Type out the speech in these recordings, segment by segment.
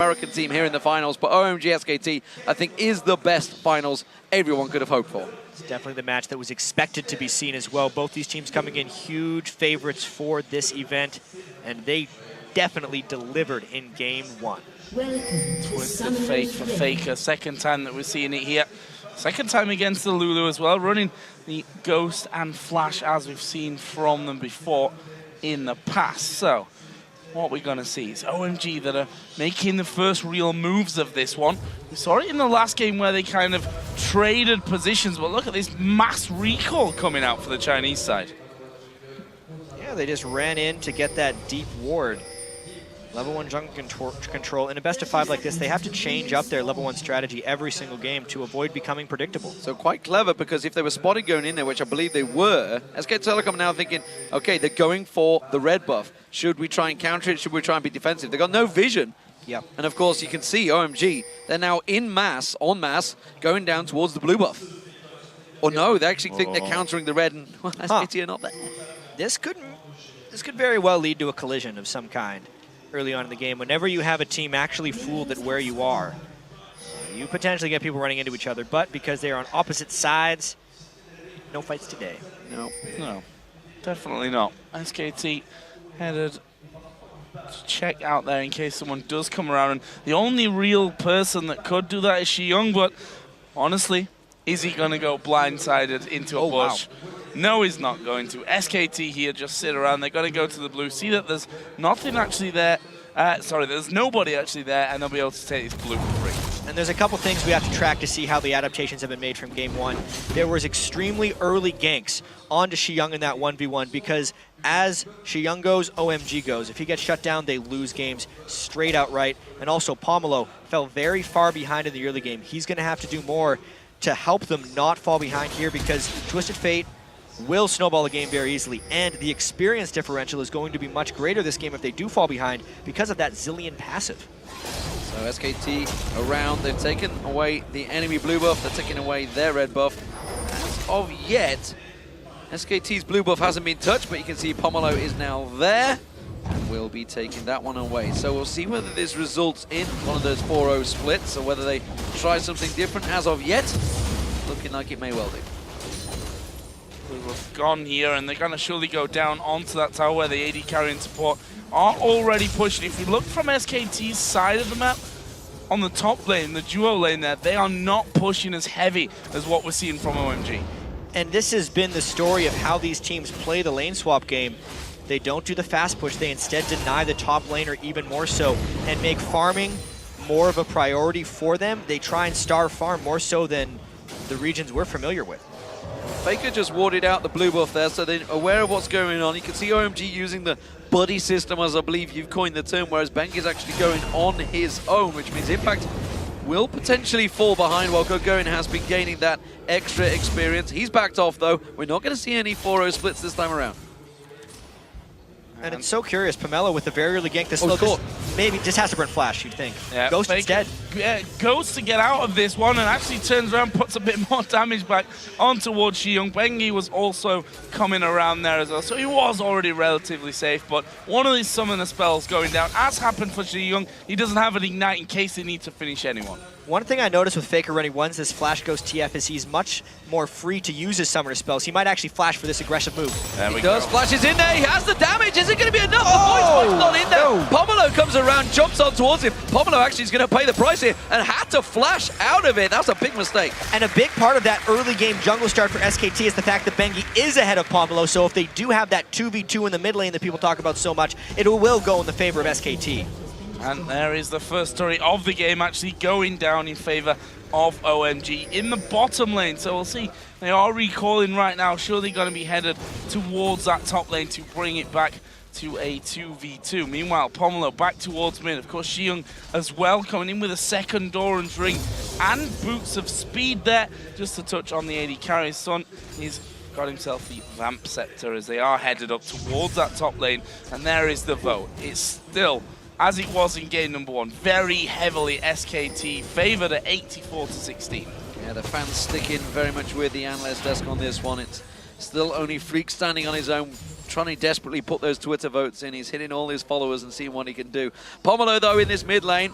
American team here in the finals, but OMG SKT, I think, is the best finals everyone could have hoped for. It's definitely the match that was expected to be seen as well. Both these teams coming in huge favorites for this event, and they definitely delivered in game one. Twisted Fate for Faker, second time that we're seeing it here. Second time against the Lulu as well, running the Ghost and Flash as we've seen from them before in the past. So what we're going to see is OMG that are making the first real moves of this one. We saw it in the last game where they kind of traded positions, but look at this mass recall coming out for the Chinese side. Yeah, they just ran in to get that deep ward. Level 1 jungle control. In a best of 5 like this, they have to change up their level 1 strategy every single game to avoid becoming predictable. So quite clever, because if they were spotted going in there, which I believe they were, SK Telecom now thinking, okay, they're going for the red buff. Should we try and counter it? Should we try and be defensive? They've got no vision. Yep. And of course, you can see OMG, they're now en masse, going down towards the blue buff. Or no, they actually think they're countering the red, and well, SKT are not there. This could very well lead to a collision of some kind early on in the game. Whenever you have a team actually fooled at where you are, you potentially get people running into each other, but because they are on opposite sides, no fights today. No, definitely not. SKT headed to check out there in case someone does come around, and the only real person that could do that is Shiyung, but honestly, is he going to go blindsided into a bush? Wow. No, he's not going to. SKT here just sit around. They're going to go to the blue, see that there's nothing actually there. There's nobody actually there, and they'll be able to take this blue for free. And there's a couple things we have to track to see how the adaptations have been made from game one. There was extremely early ganks onto Shiyung in that 1v1, because as Shiyung goes, OMG goes. If he gets shut down, they lose games straight outright. And also, Pomelo fell very far behind in the early game. He's going to have to do more to help them not fall behind here, because Twisted Fate will snowball the game very easily, and the experience differential is going to be much greater this game if they do fall behind because of that Zillion passive. So SKT around, they've taken away the enemy blue buff, they're taking away their red buff. As of yet, SKT's blue buff hasn't been touched, but you can see Pomelo is now there, and will be taking that one away. So we'll see whether this results in one of those 4-0 splits, or whether they try something different. As of yet, looking like it may well do. We've gone here, and they're going to surely go down onto that tower where the AD carry and support are already pushing. If we look from SKT's side of the map, on the top lane, the duo lane there, they are not pushing as heavy as what we're seeing from OMG. And this has been the story of how these teams play the lane swap game. They don't do the fast push, they instead deny the top laner even more so, and make farming more of a priority for them. They try and star farm more so than the regions we're familiar with. Faker just warded out the blue buff there, so they're aware of what's going on. You can see OMG using the buddy system, as I believe you've coined the term, whereas Benk is actually going on his own, which means Impact will potentially fall behind, while Gagarin has been gaining that extra experience. He's backed off, though. We're not going to see any 4-0 splits this time around. And it's so curious, Pomelo with the very early gank, maybe just has to burn Flash, you'd think. Yeah, Ghost is dead. Yeah, Ghost to get out of this one, and actually turns around, puts a bit more damage back on towards Shiyung. Bengi was also coming around there as well, so he was already relatively safe, but one of these summoner spells going down, as happened for Shiyung. He doesn't have an ignite in case they need to finish anyone. One thing I noticed with Faker running once this Flash Ghost TF is he's much more free to use his summoner spells. He might actually flash for this aggressive move. He does, flashes in there, he has the damage. Is it going to be enough? The voice spike's not in there. No. Pomelo comes around, jumps on towards him. Pomelo actually is going to pay the price here and had to flash out of it. That's a big mistake. And a big part of that early game jungle start for SKT is the fact that Bengi is ahead of Pomelo, so if they do have that 2v2 in the mid lane that people talk about so much, it will go in the favor of SKT. And there is the first story of the game actually going down in favor of OMG in the bottom lane. So we'll see. They are recalling right now. Surely going to be headed towards that top lane to bring it back to a 2v2. Meanwhile, Pomelo back towards mid. Of course, Shiyung as well coming in with a second Doran's ring and boots of speed there. Just to touch on the AD carry. Son, he's got himself the Vamp Scepter as they are headed up towards that top lane. And there is the vote. It's still, as it was in game number one, very heavily SKT favored at 84-16. Yeah, the fans sticking very much with the analyst desk on this one. It's still only Freak standing on his own, trying to desperately put those Twitter votes in. He's hitting all his followers and seeing what he can do. Pomelo, though, in this mid lane,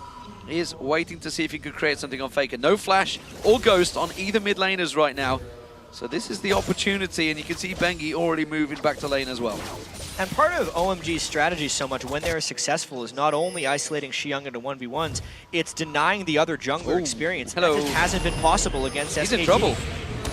is waiting to see if he could create something on Faker. No flash or ghost on either mid laners right now. So this is the opportunity, and you can see Bengi already moving back to lane as well. And part of OMG's strategy so much when they're successful is not only isolating Xiang into 1v1s, it's denying the other jungler experience. Hello. That just hasn't been possible against SKT. He's in trouble.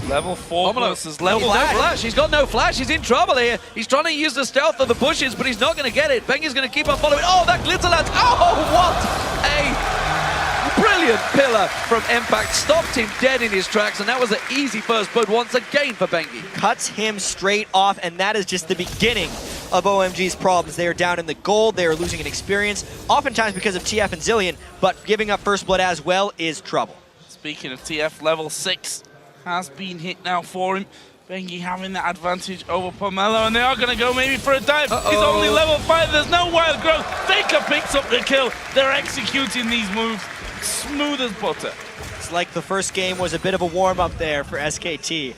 Level 4 versus level No flash. He's got no flash. He's in trouble here. He's trying to use the stealth of the bushes, but he's not going to get it. Bengi's going to keep on following. Oh, that glitter lance. Oh, what a brilliant pillar from Impact. Stopped him dead in his tracks, and that was an easy first blood once again for Bengi. Cuts him straight off, and that is just the beginning of OMG's problems. They are down in the gold. They are losing in experience, oftentimes because of TF and Zillion, but giving up first blood as well is trouble. Speaking of TF, level 6 has been hit now for him. Bengi having that advantage over Pomelo, and they are going to go maybe for a dive. He's only level 5. There's no wild growth. Faker picks up the kill. They're executing these moves smooth as butter. It's like the first game was a bit of a warm-up there for SKT.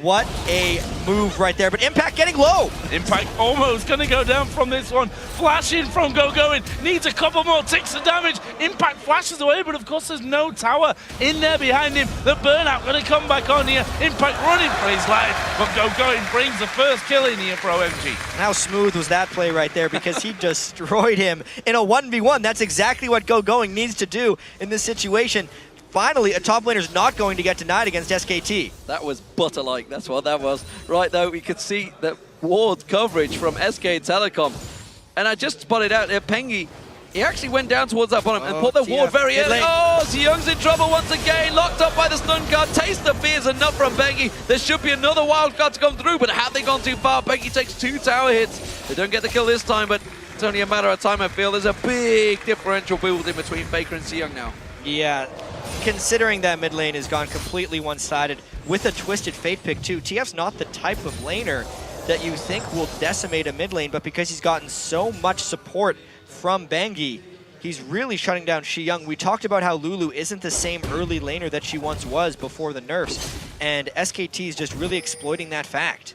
What a move right there, but Impact getting low. Impact almost going to go down from this one. Flashing from Go-Going, needs a couple more ticks of damage. Impact flashes away, but of course there's no tower in there behind him. The burnout going to come back on here. Impact running for his life, but Go-Going brings the first kill in here for OMG. How smooth was that play right there, because he destroyed him in a 1v1. That's exactly what Go-Going needs to do in this situation. Finally, a top laner's not going to get denied against SKT. That was butter-like, that's what that was. Right, though, we could see the ward coverage from SK Telecom. And I just spotted out there, Pengi, he actually went down towards that bottom and put the ward very early. Oh, Xiang's in trouble once again, locked up by the stun guard. Taste the fears enough from Bengi. There should be another wild card to come through, but have they gone too far? Bengi takes 2 tower hits. They don't get the kill this time, but it's only a matter of time, I feel. There's a big differential building between Faker and Xiang now. Yeah. Considering that mid lane has gone completely one-sided with a twisted fate pick too, TF's not the type of laner that you think will decimate a mid lane, but because he's gotten so much support from Bengi, he's really shutting down Xiang. We talked about how Lulu isn't the same early laner that she once was before the nerfs, and SKT is just really exploiting that fact.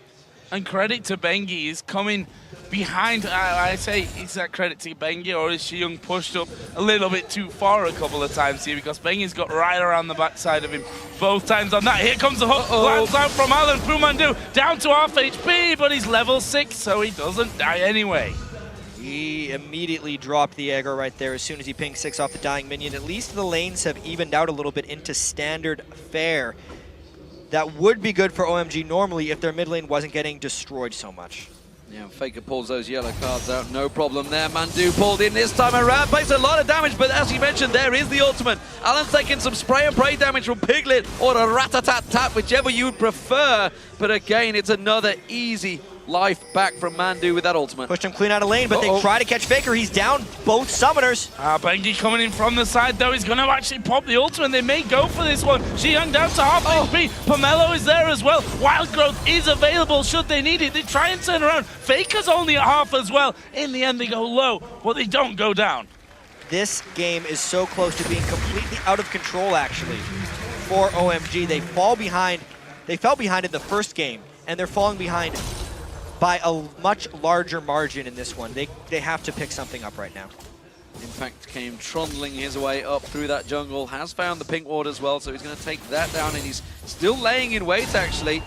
And credit to Bengi, he's coming behind. I say, is that credit to Bengi, or is Xiang pushed up a little bit too far a couple of times here? Because Bengi's got right around the backside of him both times on that. Here comes the hook, lands out from Alan Fumandu, down to half HP, but he's level 6, so he doesn't die anyway. He immediately dropped the aggro right there as soon as he pinged 6 off the dying minion. At least the lanes have evened out a little bit into standard fare. That would be good for OMG normally if their mid lane wasn't getting destroyed so much. Yeah, Faker pulls those yellow cards out, no problem there. Mandu pulled in this time around, takes a lot of damage, but as you mentioned, there is the ultimate. Alan's taking some spray and pray damage from Piglet or a rat-a-tat-tat, whichever you would prefer. But again, it's another easy life back from Mandu with that ultimate. Pushed him clean out of lane, but they try to catch Faker. He's down both summoners. Bengi coming in from the side, though. He's going to actually pop the ultimate. They may go for this one. Xiang down to half HP. Pomelo is there as well. Wild Growth is available should they need it. They try and turn around. Faker's only at half as well. In the end, they go low, but they don't go down. This game is so close to being completely out of control, actually, for OMG. They fall behind. They fell behind in the first game, and they're falling behind by a much larger margin in this one. They have to pick something up right now. Impact came trundling his way up through that jungle, has found the pink ward as well, so he's going to take that down, and he's still laying in wait, actually.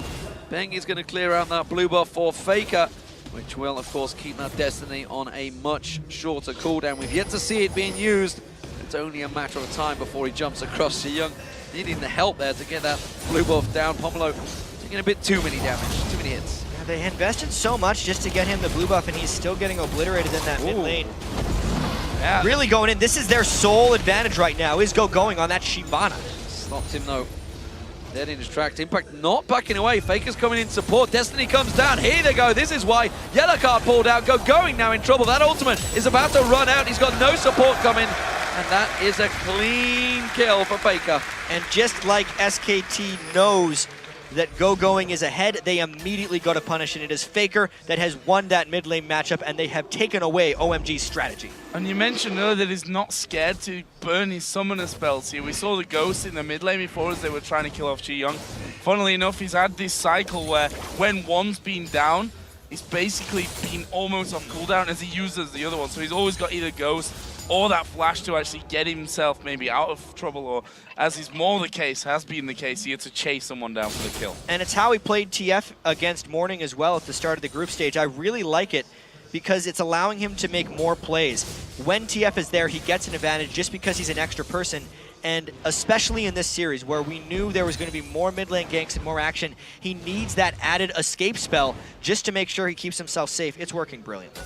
Bengi's going to clear out that blue buff for Faker, which will, of course, keep that Destiny on a much shorter cooldown. We've yet to see it being used. It's only a matter of time before he jumps across Xiang, needing the help there to get that blue buff down. Pomelo taking a bit too many damage, too many hits. They invested so much just to get him the blue buff, and he's still getting obliterated in that mid lane. Yeah. Really going in. This is their sole advantage right now, is going on that Shyvana. Stopped him, though. Dead in his tracks. Impact not backing away. Faker's coming in support. Destiny comes down. Here they go. This is why yellow card pulled out. Going now in trouble. That ultimate is about to run out. He's got no support coming. And that is a clean kill for Faker. And just like SKT knows that Go-Going is ahead, they immediately go to punish, and it is Faker that has won that mid lane matchup, and they have taken away OMG's strategy. And you mentioned earlier that he's not scared to burn his summoner spells here. We saw the ghost in the mid lane before as they were trying to kill off Xiang. Funnily enough, he's had this cycle where when one's been down, He's basically been almost off cooldown as he uses the other one. So he's always got either Ghost or that flash to actually get himself maybe out of trouble, or as is more the case, has been the case here, to chase someone down for the kill. And it's how he played TF against Morning as well at the start of the group stage. I really like it because it's allowing him to make more plays. When TF is there, he gets an advantage just because he's an extra person. And especially in this series where we knew there was going to be more mid lane ganks and more action, he needs that added escape spell just to make sure he keeps himself safe. It's working brilliant.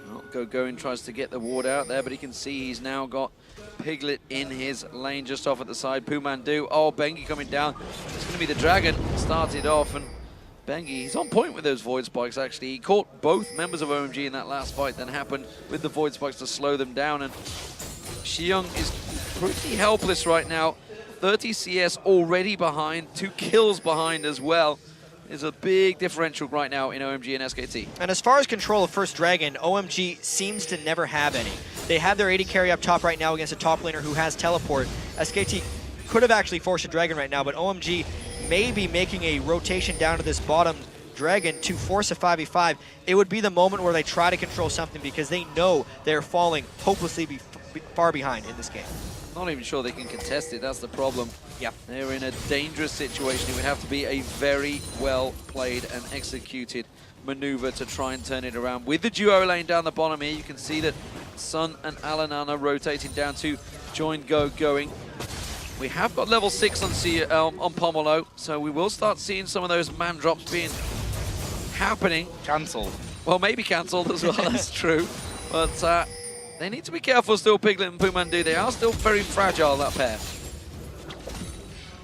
Well, Go-Going tries to get the ward out there, but he can see he's now got Piglet in his lane just off at the side. Pumandu, oh, Bengi coming down. It's going to be the Dragon. Started off, and Bengi, he's on point with those Void Spikes, actually. He caught both members of OMG in that last fight, then happened with the Void Spikes to slow them down, and Xiong is pretty helpless right now. 30 CS already behind, 2 kills behind as well. There's a big differential right now in OMG and SKT. And as far as control of First Dragon, OMG seems to never have any. They have their AD carry up top right now against a top laner who has teleport. SKT could have actually forced a Dragon right now, but OMG may be making a rotation down to this bottom Dragon to force a 5v5. It would be the moment where they try to control something because they know they're falling hopelessly far behind in this game. Not even sure they can contest it, that's the problem. Yep. They're in a dangerous situation. It would have to be a very well played and executed maneuver to try and turn it around. With the duo lane down the bottom here, you can see that Sun and Alanana rotating down to join Go-Going. We have got level 6 on Pomelo, so we will start seeing some of those man drops being happening. Cancelled. Well, maybe cancelled as well, that's true. But they need to be careful still, Piglet and Pumandu. They are still very fragile, that pair.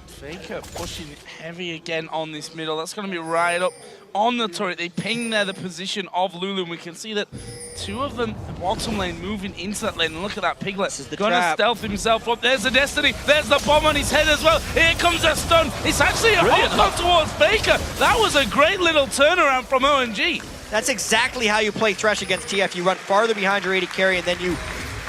Faker pushing heavy again on this middle. That's going to be right up on the turret. They ping there the position of Lulu, and we can see that 2 of them, the bottom lane, moving into that lane. And look at that Piglet. Going to stealth himself up. There's the Destiny. There's the bomb on his head as well. Here comes a stun. It's actually a hook towards Faker. That was a great little turnaround from OMG. That's exactly how you play Thresh against TF. You run farther behind your AD carry, and then you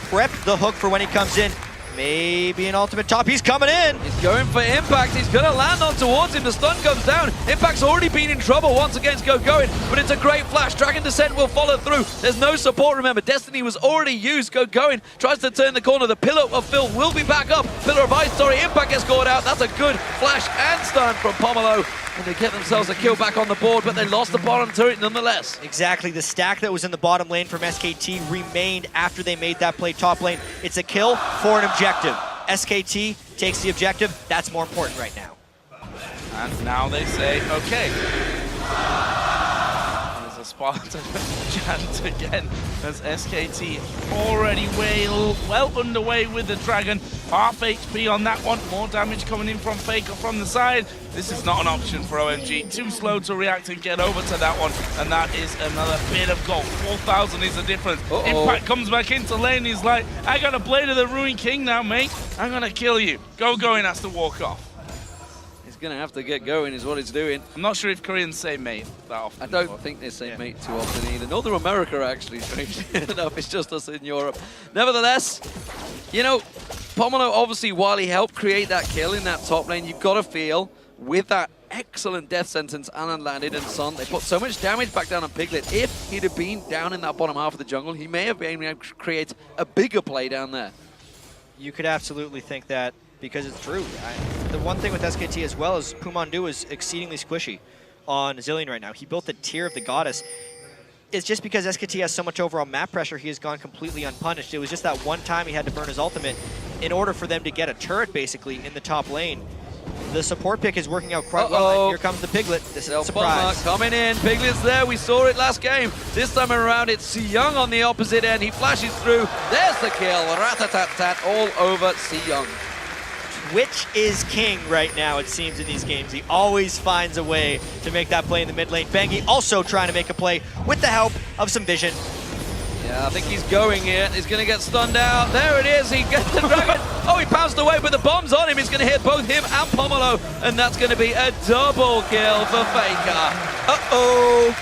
prep the hook for when he comes in. Maybe an ultimate top. He's coming in. He's going for Impact. He's going to land on towards him. The stun comes down. Impact's already been in trouble once against Go-Going, but it's a great flash. Dragon Descent will follow through. There's no support, remember. Destiny was already used. Go-Going tries to turn the corner. The Pillar of Phil will be back up. Pillar of Ice, sorry. Impact gets scored out. That's a good flash and stun from Pomelo. And they get themselves a kill back on the board, but they lost the bottom turret nonetheless. Exactly. The stack that was in the bottom lane from SKT remained after they made that play top lane. It's a kill for an objective. SKT takes the objective. That's more important right now. And now they say, okay. There's a spot to chant again as SKT already well underway with the Dragon. Half HP on that one. More damage coming in from Faker from the side. This is not an option for OMG. Too slow to react and get over to that one. And that is another bit of gold. 4,000 is the difference. Impact comes back into lane. He's like, I got a Blade of the Ruined King now, mate. I'm going to kill you. Go-Going has to walk off. He's going to have to get going is what he's doing. I'm not sure if Koreans say mate that often. I don't think they say mate too often either. Northern America, actually, strangely enough. It's just us in Europe. Nevertheless, you know, Pomelo, obviously, while he helped create that kill in that top lane, you've got to feel with that excellent death sentence Alan landed and Sun, they put so much damage back down on Piglet. If he'd have been down in that bottom half of the jungle, he may have been able to create a bigger play down there. You could absolutely think that because it's true. The one thing with SKT as well is Pumandu is exceedingly squishy on Zilean right now. He built the tier of the goddess. It's just because SKT has so much overall map pressure, he has gone completely unpunished. It was just that one time he had to burn his ultimate in order for them to get a turret, basically, in the top lane. The support pick is working out quite well, and here comes the Piglet. This is a surprise. Coming in, Piglet's there, we saw it last game. This time around, it's Young on the opposite end. He flashes through, there's the kill. Rat-a-tat-tat all over Young. Twitch is king right now, it seems, in these games. He always finds a way to make that play in the mid lane. Bengi also trying to make a play with the help of some vision. Yeah, I think he's going here. He's going to get stunned out. There it is. He gets the Dragon. Oh, he pounced away, but the bomb's on him. He's going to hit both him and Pomelo, and that's going to be a double kill for Faker. Uh-oh.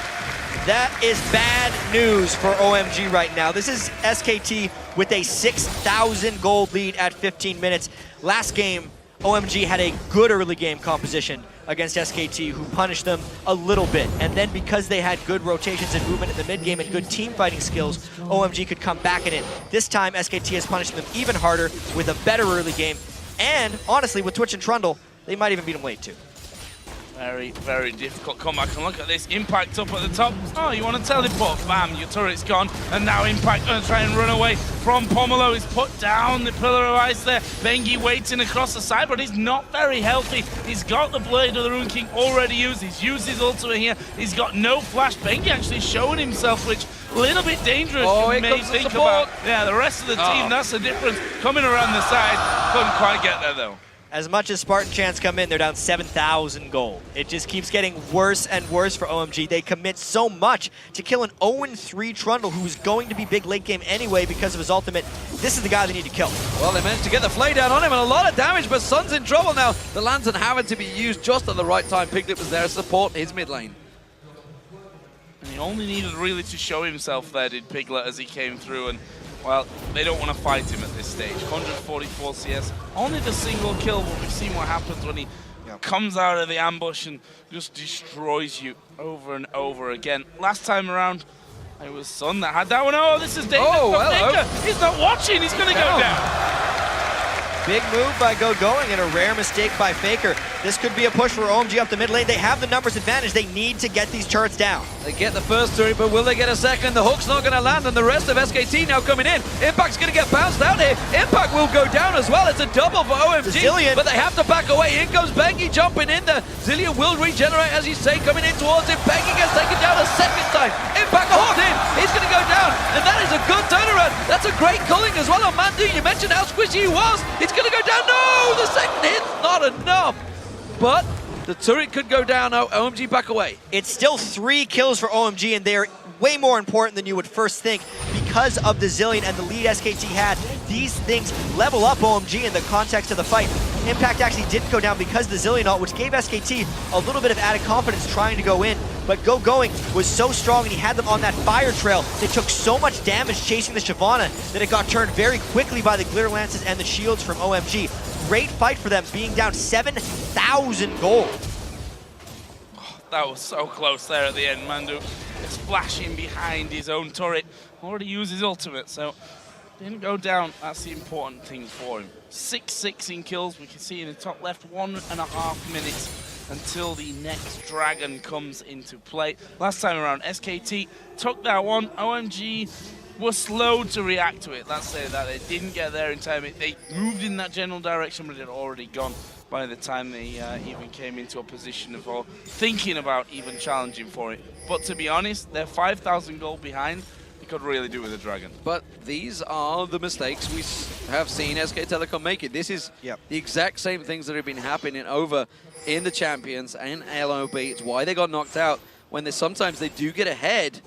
That is bad news for OMG right now. This is SKT with a 6,000 gold lead at 15 minutes. Last game, OMG had a good early game composition, against SKT, who punished them a little bit. And then because they had good rotations and movement in the mid game and good team fighting skills, OMG could come back in it. This time, SKT is punishing them even harder with a better early game. And honestly, with Twitch and Trundle, they might even beat them late too. Very, very difficult comeback. And look at this, Impact up at the top. Oh, you want to teleport? Bam, your turret's gone. And now Impact going to try and run away from Pomelo. He's put down the pillar of ice there. Bengi waiting across the side, but he's not very healthy. He's got the Blade of the Rune King already used. He's used his ultimate here. He's got no flash. Bengi actually showing himself, which a little bit dangerous. Oh, you here may comes the think support. about. Yeah, the rest of the team, that's the difference. Coming around the side, couldn't quite get there though. As much as Spartan Chants come in, they're down 7,000 gold. It just keeps getting worse and worse for OMG. They commit so much to kill an 0-3 Trundle, who's going to be big late game anyway because of his ultimate. This is the guy they need to kill. Well, they managed to get the flay down on him and a lot of damage, but Sun's in trouble now. The Lantern having to be used just at the right time. Piglet was there to support his mid lane. And he only needed really to show himself there, did Piglet, as he came through. And well, they don't want to fight him at this stage. 144 CS, only the single kill, but we've seen what happens when he comes out of the ambush and just destroys you over and over again. Last time around, it was Sun that had that one. Oh, this is Danger. Oh, hello. Danger. He's not watching. He's going to go down. Big move by Going and a rare mistake by Faker. This could be a push for OMG up the mid lane. They have the numbers advantage. They need to get these turrets down. They get the first turret, but will they get a second? The hook's not going to land, and the rest of SKT now coming in. Impact's going to get bounced out here. Impact will go down as well. It's a double for OMG, Zillion. but they have to back away. In comes Bengi jumping in there. Zillion will regenerate, as you say, coming in towards him. Bengi gets taken down a second time. Impact hooked in. He's going to go down, and that is a good turnaround. That's a great culling as well on Mandu. You mentioned how squishy he was. He's going to go down. No, the second hit's not enough. But the turret could go down now. OMG back away. It's still 3 kills for OMG, and they're way more important than you would first think because of the Zillion and the lead SKT had. These things level up OMG in the context of the fight. Impact actually didn't go down because of the Zillion ult, which gave SKT a little bit of added confidence trying to go in. But Going was so strong, and he had them on that fire trail. They took so much damage chasing the Shyvana that it got turned very quickly by the Glitter Lances and the shields from OMG. Great fight for them, being down 7,000 gold. Oh, that was so close there at the end. Mandu is flashing behind his own turret. Already used his ultimate, so didn't go down. That's the important thing for him. 6-6 in kills. We can see in the top left, 1.5 minutes until the next dragon comes into play. Last time around, SKT took that one. OMG was slow to react to it. Let's say that they didn't get there in time. They moved in that general direction, but it had already gone by the time they even came into a position of thinking about even challenging for it. But to be honest, they're 5,000 gold behind. They could really do with a dragon. But these are the mistakes we have seen SK Telecom make it. This is the exact same things that have been happening over in the Champions and LOB. It's why they got knocked out when sometimes they do get ahead.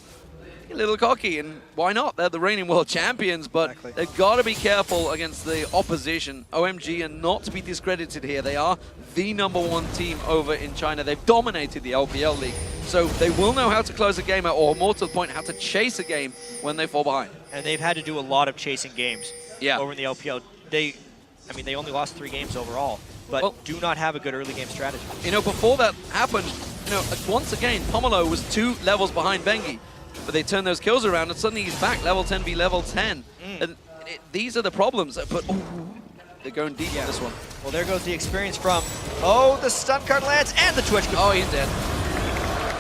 A little cocky, and why not? They're the reigning world champions, but they've got to be careful against the opposition. OMG and not to be discredited here. They are the #1 team over in China. They've dominated the LPL league, so they will know how to close a game out, or more to the point, how to chase a game when they fall behind. And they've had to do a lot of chasing games over in the LPL. They only lost 3 games overall, but do not have a good early game strategy. You know, before that happened, once again, Pomelo was 2 levels behind Bengi. But they turn those kills around, and suddenly he's back, level 10 v level 10. And these are the problems. But they're going deep on this one. Well, there goes the experience from, the stun card lands and the Twitch. Oh, he's dead.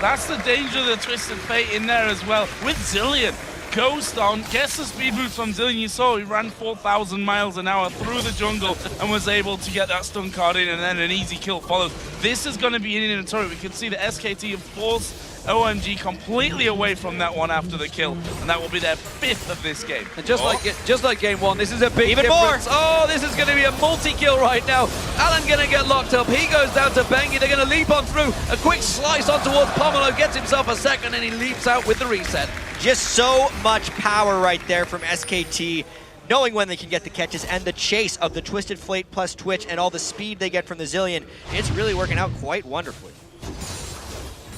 That's the danger of the Twisted Fate in there as well. With Zillion, Ghost on, gets the speed boost from Zillion. You saw he ran 4,000 miles an hour through the jungle and was able to get that stun card in, and then an easy kill follows. This is going to be in a turret. We can see the SKT have forced OMG completely away from that one after the kill, and that will be their 5th of this game. And just like game 1, this is a big difference. Oh, this is going to be a multi-kill right now. Alan going to get locked up. He goes down to Bengi. They're going to leap on through. A quick slice on towards Pomelo, gets himself a second, and he leaps out with the reset. Just so much power right there from SKT, knowing when they can get the catches, and the chase of the Twisted Fate plus Twitch and all the speed they get from the Zillion. It's really working out quite wonderfully.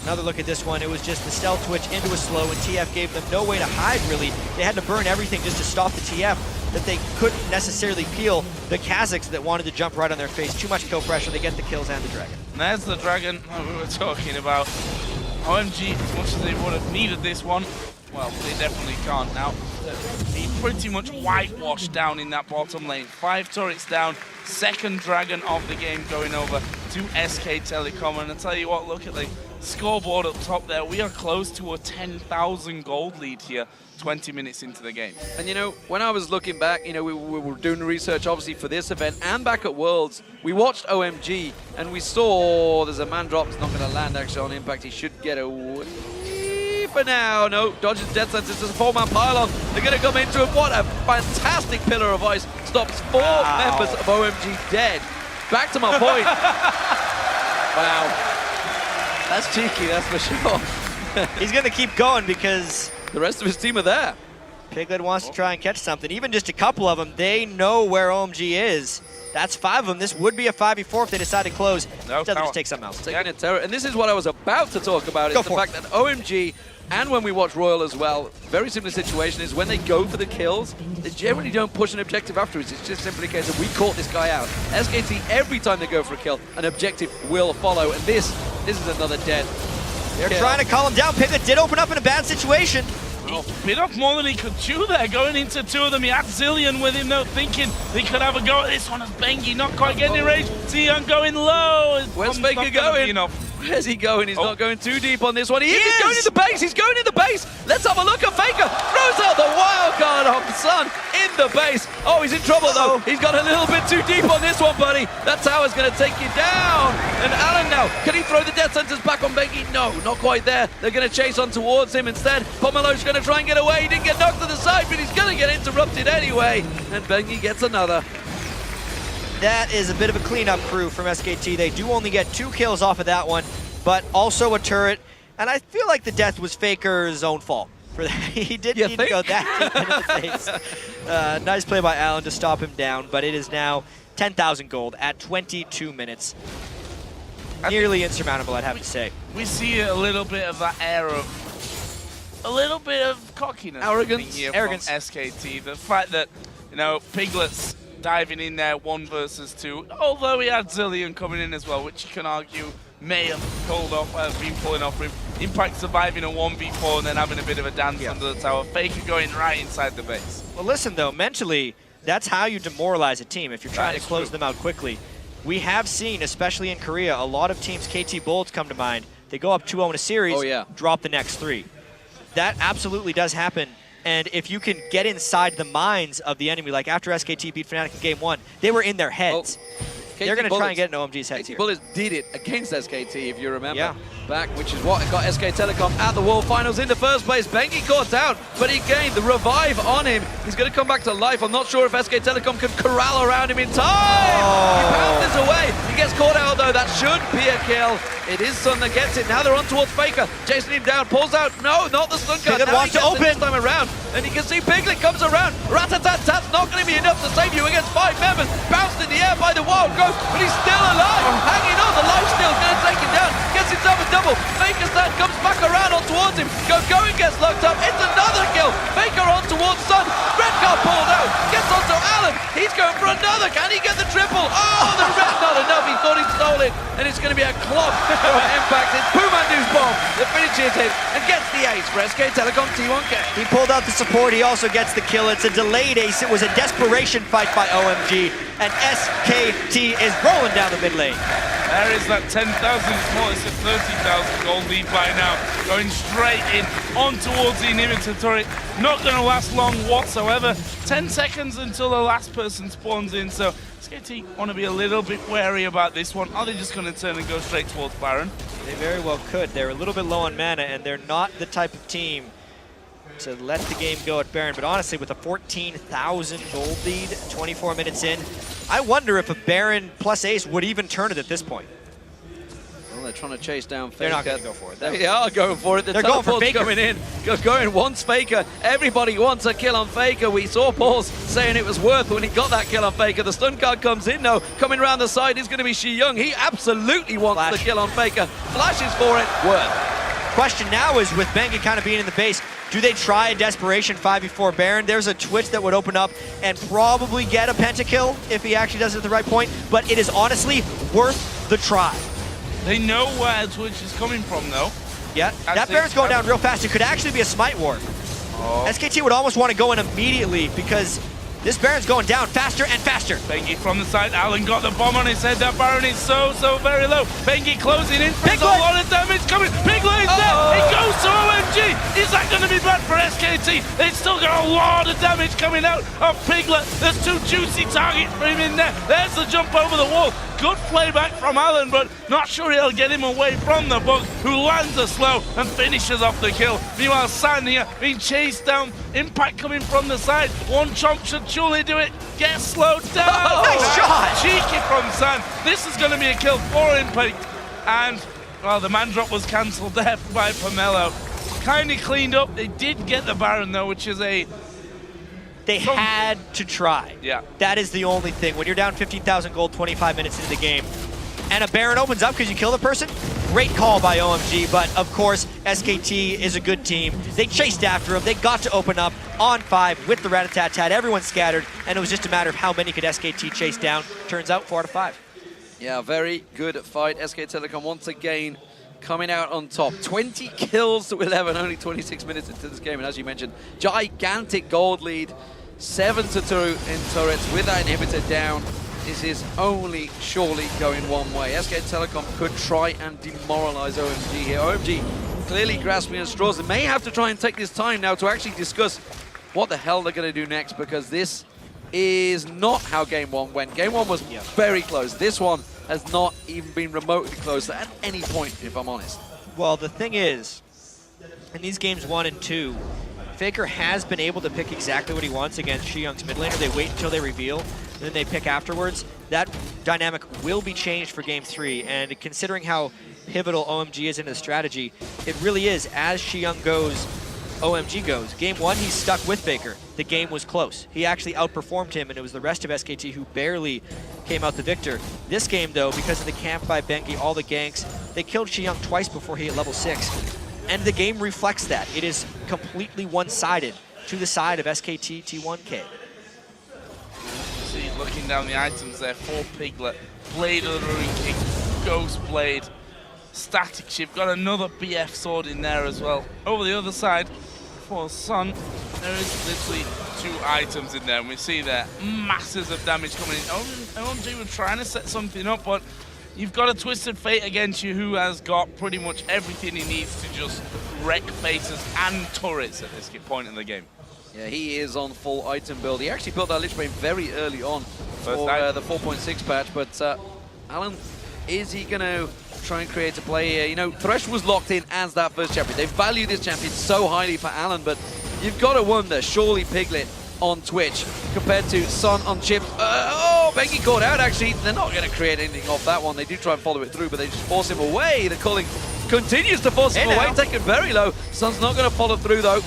Another look at this one. It was just the stealth Twitch into a slow, and TF gave them no way to hide, really. They had to burn everything just to stop the TF. that they couldn't necessarily peel the Kazakhs that wanted to jump right on their face. Too much kill pressure. They get the kills and the Dragon. And there's the Dragon we were talking about. OMG, as much as they would have needed this one, well, they definitely can't now. They pretty much whitewashed down in that bottom lane. 5 turrets down, second Dragon of the game going over to SK Telecom. And I tell you what, look at the scoreboard up top there. We are close to a 10,000 gold lead here, 20 minutes into the game. And you know, when I was looking back, you know, we were doing research obviously for this event and back at Worlds, we watched OMG and we saw there's a man drop. It's not going to land actually on impact. He should get away for now. No, dodges death sentence. There's a 4-man pylon. They're going to come into him. What a fantastic pillar of ice. Stops 4 members of OMG dead. Back to my point. Wow. That's cheeky, that's for sure. He's going to keep going because the rest of his team are there. Piglet wants to try and catch something. Even just a couple of them, they know where OMG is. That's 5 of them. This would be a 5v4 if they decide to close. No, Instead, just take something else. Taking a terror. And this is what I was about to talk about, is the fact that OMG, and when we watch Royal as well, very similar situation is when they go for the kills, they generally don't push an objective afterwards. It's just simply a case of we caught this guy out. SKT, every time they go for a kill, an objective will follow. And this is another dead. They're trying to call him down. Piglet did open up in a bad situation. He bit off more than he could chew there, going into 2 of them. He had Zillion with him, though, thinking he could have a go at this one. As Bengi not quite getting in range. Xiong going low. Where's Faker going? Where's he going? He's not going too deep on this one. He's going in the base. He's going in the base. Let's have a look at Faker. Throws out the wild card of the Sun in the base. Oh, he's in trouble, though. He's got a little bit too deep on this one, buddy. That tower's going to take you down. And Alan now, can he throw the death sentence back on Bengi? No, not quite there. They're going to chase on towards him instead. Pomelo's going to try and get away. He didn't get knocked to the side, but he's going to get interrupted anyway. And Bengi gets another. That is a bit of a cleanup crew from SKT. They do only get 2 kills off of that one, but also a turret. And I feel like the death was Faker's own fault for that. He didn't need to go that deep into the face. Nice play by Allen to stop him down, but it is now 10,000 gold at 22 minutes. Nearly insurmountable, I'd have to say. We see a little bit of that air of, a little bit of cockiness. Arrogance. Here from SKT. The fact that, you know, Piglet's diving in there 1 versus 2, although he had Zillion coming in as well, which you can argue may have been pulling off with Impact surviving a 1v4 and then having a bit of a dance under the tower. Faker going right inside the base. Well, listen, though, mentally, that's how you demoralize a team if you're trying to close them out quickly. We have seen, especially in Korea, a lot of teams, KT Bolts come to mind, they go up 2-0 in a series, drop the next 3. That absolutely does happen. And if you can get inside the minds of the enemy, like after SKT beat Fnatic in Game 1, they were in their heads. They're going to try and get in OMG's heads here. Bullets did it against SKT, if you remember. Back, which is what got SK Telecom at the World Finals in the first place. Bengi caught out, but he gained the revive on him. He's going to come back to life. I'm not sure if SK Telecom can corral around him in time. He pounds away. He gets caught out, though. That should be a kill. It is Sun that gets it. Now they're on towards Faker. Chasing him down. Pulls out. No, not the stun card. Piglet wants to open. This time around. And you can see Piglet comes around. Rat-a-tat-tat's not going to be enough to save you against 5 members. Bounced in the air by the Wild Ghost, but he's still alive. Hanging on. The life steal's going to take him down. Gets himself a double. Faker stand comes back around on towards him. Going gets locked up. It's another kill. Faker on towards Sun. Red card pulled out. Gets onto Allen. He's going for another. Can he get the triple? Oh, the red not enough. He thought he stole it. And it's going to be a clog for Impact. It's Pumandu's bomb that finishes it and gets the ace for SK Telecom T1K. He pulled out the support. He also gets the kill. It's a delayed ace. It was a desperation fight by OMG. And SKT is rolling down the mid lane. There is that 10,000, well, it's a 30,000 gold lead by now. Going straight in, on towards the inhibitor turret. Not going to last long whatsoever. 10 seconds until the last person spawns in, so SKT want to be a little bit wary about this one. Are they just going to turn and go straight towards Baron? They very well could. They're a little bit low on mana, and they're not the type of team to let the game go at Baron. But honestly, with a 14,000 gold lead, 24 minutes in, I wonder if a Baron plus ace would even turn it at this point. Well, they're trying to chase down Faker. They're not going to go for it. They are going for it. They're going for Faker. Coming in. Going wants Faker. Everybody wants a kill on Faker. We saw Pauls saying it was worth when he got that kill on Faker. The stun card comes in, though. Coming around the side is going to be Xiong. He absolutely wants the kill on Faker. Flashes for it. Worth. Question now is, with Bengi kind of being in the base, Do they try a desperation 5v4 Baron? There's a Twitch that would open up and probably get a pentakill if he actually does it at the right point, but it is honestly worth the try. They know where Twitch is coming from, though. Yeah, that Baron's going down real fast. It could actually be a smite ward. Oh. SKT would almost want to go in immediately because this Baron's going down faster and faster. Bengi from the side. Alan got the bomb on his head. That Baron is so very low. Bengi closing in. There's a lot of damage coming. Piglet is there. It goes to OMG. Is that going to be bad for SKT? They've still got a lot of damage coming out of Piglet. There's 2 juicy targets for him in there. There's the jump over the wall. Good playback from Alan, but not sure he'll get him away from the bug, who lands a slow and finishes off the kill. Meanwhile, San here being chased down. Impact coming from the side. One chomp should surely do it. Get slowed down. Nice shot. Cheeky from San. This is going to be a kill for Impact. And, well, the man drop was cancelled there by Pomelo. Kind of cleaned up. They did get the Baron, though, which is a... They had to try. Yeah. That is the only thing. When you're down 15,000 gold 25 minutes into the game, and a Baron opens up because you kill the person, great call by OMG, but of course, SKT is a good team. They chased after him. They got to open up on 5 with the rat-a-tat-tat. Everyone scattered, and it was just a matter of how many could SKT chase down. Turns out 4 out of 5. Yeah, very good fight. SK Telecom once again coming out on top. 20 kills to 11, only 26 minutes into this game. And as you mentioned, gigantic gold lead. 7-2 in turrets with that inhibitor down. This is only surely going one way. SK Telecom could try and demoralize OMG here. OMG clearly grasping at straws. They may have to try and take this time now to actually discuss what the hell they're going to do next, because this is not how Game 1 went. Game 1 was very close. This one has not even been remotely close at any point, if I'm honest. Well, the thing is, in these games 1 and 2, Faker has been able to pick exactly what he wants against Xiyoung's mid laner. They wait until they reveal, then they pick afterwards. That dynamic will be changed for Game 3, and considering how pivotal OMG is into the strategy, it really is. As Xiyoung goes, OMG goes. Game 1, he's stuck with Faker. The game was close. He actually outperformed him, and it was the rest of SKT who barely came out the victor. This game, though, because of the camp by Bengi, all the ganks, they killed Xiyoung twice before he hit level 6. And the game reflects that. It is completely one-sided to the side of SKT T1K. See, looking down the items there, 4 Piglet, Blade of the Ruin King, Ghost Blade, Static Shift, got another BF sword in there as well. Over the other side, for Sun, there is literally 2 items in there, and we see there masses of damage coming in. OMG were trying to set something up, but you've got a Twisted Fate against you who has got pretty much everything he needs to just wreck bases and turrets at this point in the game. Yeah, he is on full item build. He actually built that Lich Bane very early on for the 4.6 patch, but Alan, is he going to try and create a play here? You know, Thresh was locked in as that first champion. They value this champion so highly for Alan, but you've got to wonder, surely Piglet on Twitch compared to Sun on Chip. Bengi caught out actually. They're not going to create anything off that one. They do try and follow it through, but they just force him away. The culling continues to force him away, taken very low. Sun's not going to follow through though.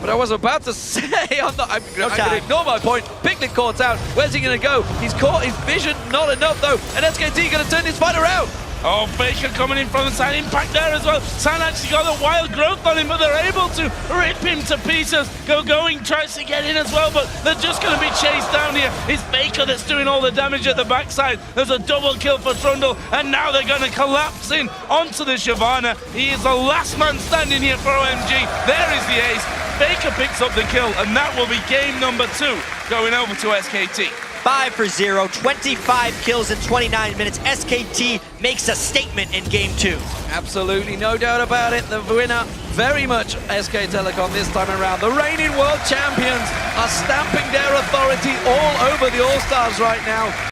But I was about to say, I'm going to ignore my point. Piglet caught out. Where's he going to go? He's caught his vision. Not enough though. And SKT going to turn this fight around. Oh, Faker coming in from the side, Impact there as well. San actually got the wild growth on him, but they're able to rip him to pieces. Going tries to get in as well, but they're just going to be chased down here. It's Faker that's doing all the damage at the backside. There's a double kill for Trundle, and now they're going to collapse in onto the Shyvana. He is the last man standing here for OMG. There is the ace. Faker picks up the kill, and that will be game number 2 going over to SKT. 5 for 0, 25 kills in 29 minutes. SKT makes a statement in Game 2. Absolutely, no doubt about it. The winner, very much SK Telecom this time around. The reigning world champions are stamping their authority all over the All-Stars right now.